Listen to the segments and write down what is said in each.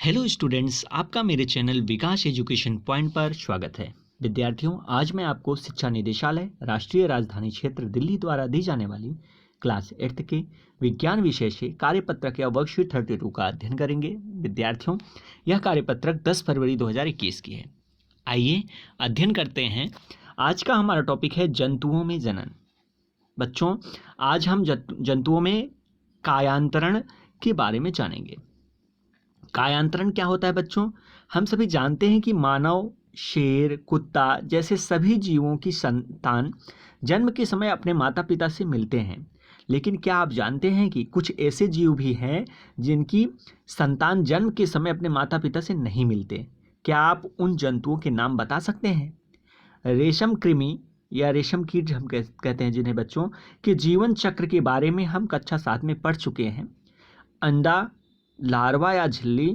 Hello students, आपका मेरे channel विकास education point पर स्वागत है। विद्यार्थियों, आज मैं आपको शिक्षा निदेशालय राष्ट्रीय राजधानी क्षेत्र दिल्ली द्वारा दी जाने वाली क्लास 8 के विज्ञान विषय से कार्यपत्रक या वर्कशीट 32 का अध्ययन करेंगे। विद्यार्थियों, यह कार्यपत्रक 10 फरवरी 2021 की है। आइए अध्ययन करते हैं। आज का हमारा टॉपिक है जंतुओं में जनन। बच्चों, आज हम जंतुओं में कायांतरण के बारे में जानेंगे। कायांतरण क्या होता है बच्चों? हम सभी जानते हैं कि मानव, शेर, कुत्ता जैसे सभी जीवों की संतान जन्म के समय अपने माता पिता से मिलते हैं। लेकिन क्या आप जानते हैं कि कुछ ऐसे जीव भी हैं जिनकी संतान जन्म के समय अपने माता पिता से नहीं मिलते? क्या आप उन जंतुओं के नाम बता सकते हैं? रेशम कृमि या रेशम कीट हम कहते हैं जिन्हें बच्चों के जीवन चक्र के बारे में हम कक्षा 7 में पढ़ चुके हैं। अंडा, लार्वा या झिल्ली,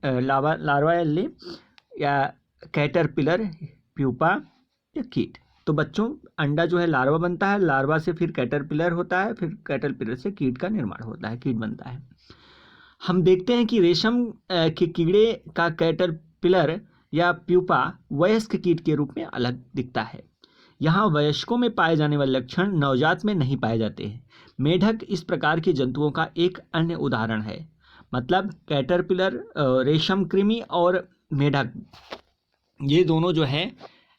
लार्वा या कैटरपिलर, प्यूपा या कीट। तो बच्चों, अंडा जो है लार्वा बनता है, लार्वा से फिर कैटरपिलर होता है, फिर कैटरपिलर से कीट का निर्माण होता है, कीट बनता है। हम देखते हैं कि रेशम के कीड़े का कैटरपिलर या प्यूपा वयस्क कीट के रूप में अलग दिखता है। यहाँ वयस्कों में पाए जाने वाले लक्षण नवजात में नहीं पाए जाते हैं। मेढक इस प्रकार के जंतुओं का एक अन्य उदाहरण है। मतलब कैटरपिलर, रेशम कृमि और मेढक, ये दोनों जो है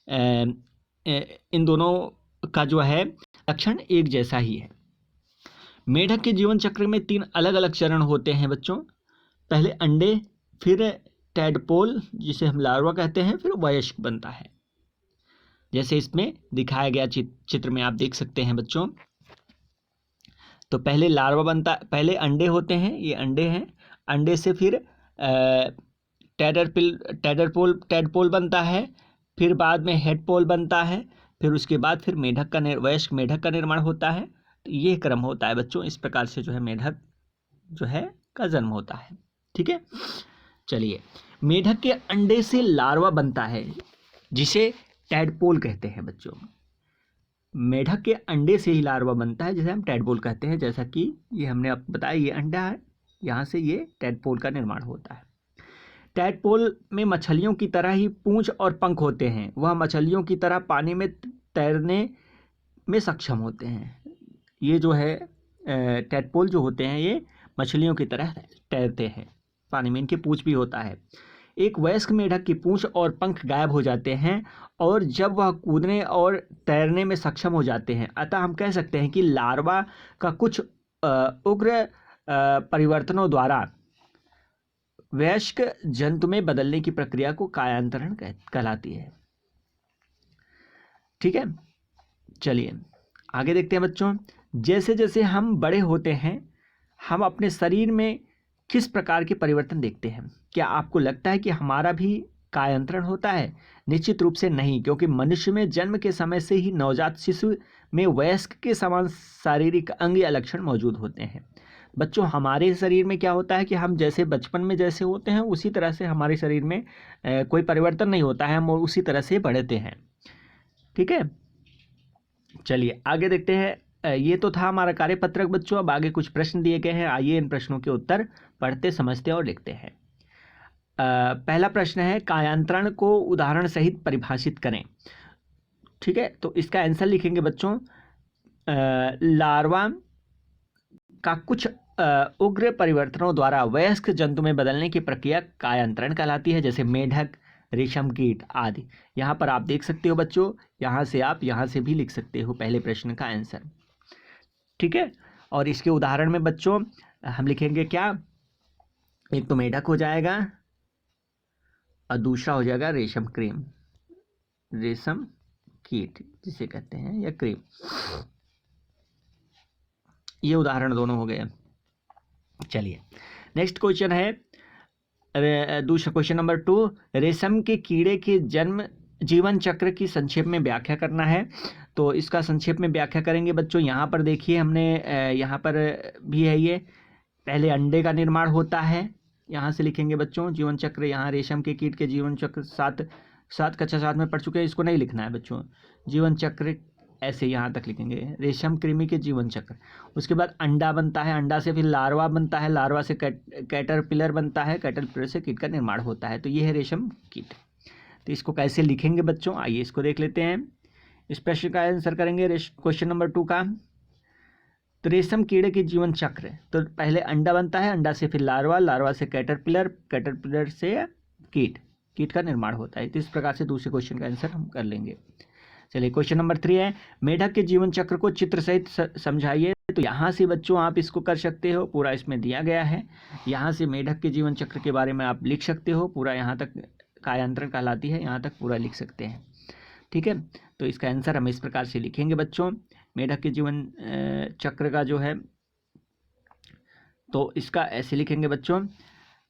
इन दोनों का जो है लक्षण एक जैसा ही है। मेढक के जीवन चक्र में 3 अलग अलग चरण होते हैं बच्चों। पहले अंडे, फिर टैडपोल जिसे हम लार्वा कहते हैं, फिर वयस्क बनता है। जैसे इसमें दिखाया गया चित्र में आप देख सकते हैं बच्चों। तो पहले लार्वा बनता, पहले अंडे होते हैं, ये अंडे हैं। अंडे से फिर टैडपोल बनता है, फिर बाद में हेडपोल बनता है, फिर उसके बाद फिर वयस्क मेढक का निर्माण होता है। तो ये क्रम होता है बच्चों। इस प्रकार से जो है मेढक जो है का जन्म होता है। ठीक है, चलिए। मेढक के अंडे से लार्वा बनता है जिसे टैडपोल कहते हैं बच्चों। मेढक के अंडे से ही लार्वा बनता है जिसे हम टैडपोल कहते हैं। जैसा कि ये हमने आपको बताया, ये अंडा है, यहाँ से ये टैडपोल का निर्माण होता है। टैडपोल में मछलियों की तरह ही पूंछ और पंख होते हैं। वह मछलियों की तरह पानी में तैरने में सक्षम होते हैं। ये जो है टैडपोल जो होते हैं, ये मछलियों की तरह तैरते हैं, पानी में इनके पूंछ भी होता है। एक वयस्क मेढक की पूंछ और पंख गायब हो जाते हैं और जब वह कूदने और तैरने में सक्षम हो जाते हैं। अतः हम कह सकते हैं कि लार्वा का कुछ उग्र परिवर्तनों द्वारा वयस्क जंतु में बदलने की प्रक्रिया को कायांतरण कहलाती है। ठीक है, चलिए आगे देखते हैं बच्चों। जैसे जैसे हम बड़े होते हैं, हम अपने शरीर में किस प्रकार के परिवर्तन देखते हैं? क्या आपको लगता है कि हमारा भी कायांतरण होता है? निश्चित रूप से नहीं, क्योंकि मनुष्य में जन्म के समय से ही नवजात शिशु में वयस्क के समान शारीरिक अंग या लक्षण मौजूद होते हैं। बच्चों, हमारे शरीर में क्या होता है कि हम जैसे बचपन में जैसे होते हैं उसी तरह से हमारे शरीर में कोई परिवर्तन नहीं होता है, हम उसी तरह से बढ़ते हैं। ठीक है, चलिए आगे देखते हैं। ये तो था हमारा कार्यपत्रक बच्चों। अब आगे कुछ प्रश्न दिए गए हैं, आइए इन प्रश्नों के उत्तर पढ़ते, समझते और लिखते हैं। पहला प्रश्न है, कायांतरण को उदाहरण सहित परिभाषित करें। ठीक है, तो इसका आंसर लिखेंगे बच्चों। लार्वा का कुछ उग्र परिवर्तनों द्वारा वयस्क जंतु में बदलने की प्रक्रिया कायांतरण कहलाती है, जैसे मेढक, रेशम कीट आदि। यहाँ पर आप देख सकते हो बच्चों, यहाँ से आप यहाँ से भी लिख सकते हो पहले प्रश्न का आंसर। ठीक है, और इसके उदाहरण में बच्चों हम लिखेंगे क्या? एक तो मेढक हो जाएगा और दूसरा हो जाएगा रेशम कीट जिसे कहते हैं, या क्रीम। ये उदाहरण दोनों हो गए। चलिए नेक्स्ट क्वेश्चन है, दूसरा क्वेश्चन नंबर 2, रेशम के कीड़े के जीवन चक्र की संक्षेप में व्याख्या करना है। तो इसका संक्षेप में व्याख्या करेंगे बच्चों। यहाँ पर देखिए, हमने यहाँ पर भी है, ये पहले अंडे का निर्माण होता है, यहाँ से लिखेंगे बच्चों जीवन चक्र। यहाँ रेशम के कीट के जीवन चक्र 7 कक्षा 7 में पढ़ चुके हैं, इसको नहीं लिखना है बच्चों। जीवन चक्र ऐसे यहाँ तक लिखेंगे रेशम कृमि के जीवन चक्र। उसके बाद अंडा बनता है, अंडा से फिर लार्वा बनता है, लार्वा से कैटरपिलर बनता है, कैटरपिलर से कीट का निर्माण होता है। तो ये है रेशम कीट। तो इसको कैसे लिखेंगे बच्चों, आइए इसको देख लेते हैं। इस प्रश्न का आंसर करेंगे क्वेश्चन नंबर 2 का। तो रेशम कीड़े के जीवन चक्र, तो पहले अंडा बनता है, अंडा से फिर लार्वा, लार्वा से कैटरपिलर, कैटरपिलर से कीट, कीट का निर्माण होता है। तो इस प्रकार से दूसरे क्वेश्चन का आंसर हम कर लेंगे। चलिए क्वेश्चन नंबर 3 है, मेढक के जीवन चक्र को चित्र सहित समझाइए। तो यहाँ से बच्चों आप इसको कर सकते हो, पूरा इसमें दिया गया है। यहाँ से मेढक के जीवन चक्र के बारे में आप लिख सकते हो, पूरा यहाँ तक कायांतरण कहलाती है, यहाँ तक पूरा लिख सकते हैं। ठीक है, तो इसका आंसर हम इस प्रकार से लिखेंगे बच्चों। मेढक के जीवन चक्र का जो है, तो इसका ऐसे लिखेंगे बच्चों।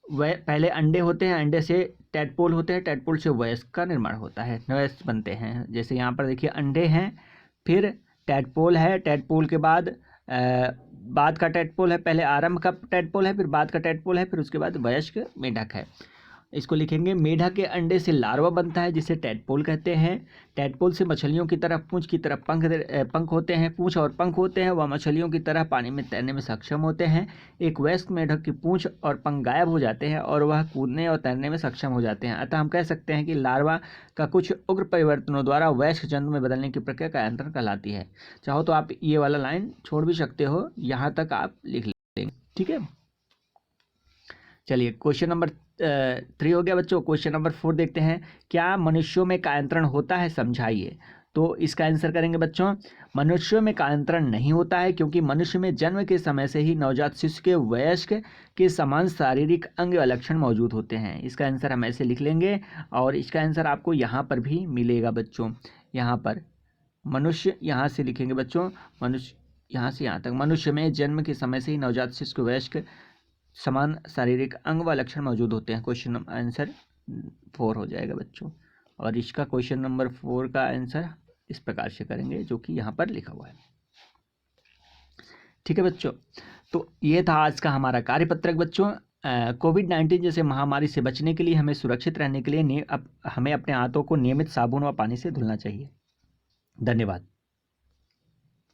वह पहले अंडे होते हैं, अंडे से टैडपोल होते हैं, टैडपोल से वयस्क का निर्माण होता है, वयस्क बनते हैं। जैसे यहाँ पर देखिए अंडे हैं, फिर टैडपोल है, टैडपोल के बाद बाद का टैडपोल है, पहले आरंभ का टैडपोल है, फिर बाद का टैडपोल है, फिर उसके बाद वयस्क मेढक है। इसको लिखेंगे मेढक के अंडे से लार्वा बनता है जिसे टैडपोल कहते हैं। टैडपोल से मछलियों की तरह पूंछ की तरह पंख होते हैं, पूंछ और पंख होते हैं, वह मछलियों की तरह पानी में तैरने में सक्षम होते हैं। एक वयस्क मेढक की पूंछ और पंख गायब हो जाते हैं और वह कूदने और तैरने में सक्षम हो जाते हैं। अतः हम कह सकते हैं कि लार्वा का कुछ उग्र परिवर्तनों द्वारा वयस्क जंतु में बदलने की प्रक्रिया कायांतरण कहलाती है। चाहो तो आप ये वाला लाइन छोड़ भी सकते हो, यहाँ तक आप लिख लेंगे। ठीक है, चलिए क्वेश्चन नंबर 3 हो गया बच्चों। क्वेश्चन नंबर 4 देखते हैं, क्या मनुष्यों में कायांतरण होता है, समझाइए। तो इसका आंसर करेंगे बच्चों, मनुष्यों में कायांतरण नहीं होता है, क्योंकि मनुष्य में जन्म के समय से ही नवजात शिशु के वयस्क के समान शारीरिक अंग व लक्षण मौजूद होते हैं। इसका आंसर हम ऐसे लिख लेंगे, और इसका आंसर आपको यहाँ पर भी मिलेगा बच्चों। यहाँ पर मनुष्य, यहाँ से लिखेंगे बच्चों, मनुष्य यहाँ से यहाँ तक, मनुष्य में जन्म के समय से ही नवजात शिशु के वयस्क समान शारीरिक अंग व लक्षण मौजूद होते हैं। क्वेश्चन आंसर 4 हो जाएगा बच्चों। और इसका क्वेश्चन नंबर 4 का आंसर इस प्रकार से करेंगे जो कि यहाँ पर लिखा हुआ है। ठीक है बच्चों, तो ये था आज का हमारा कार्यपत्रक बच्चों। कोविड-19 जैसे महामारी से बचने के लिए, हमें सुरक्षित रहने के लिए हमें अपने हाथों को नियमित साबुन व पानी से धुलना चाहिए। धन्यवाद।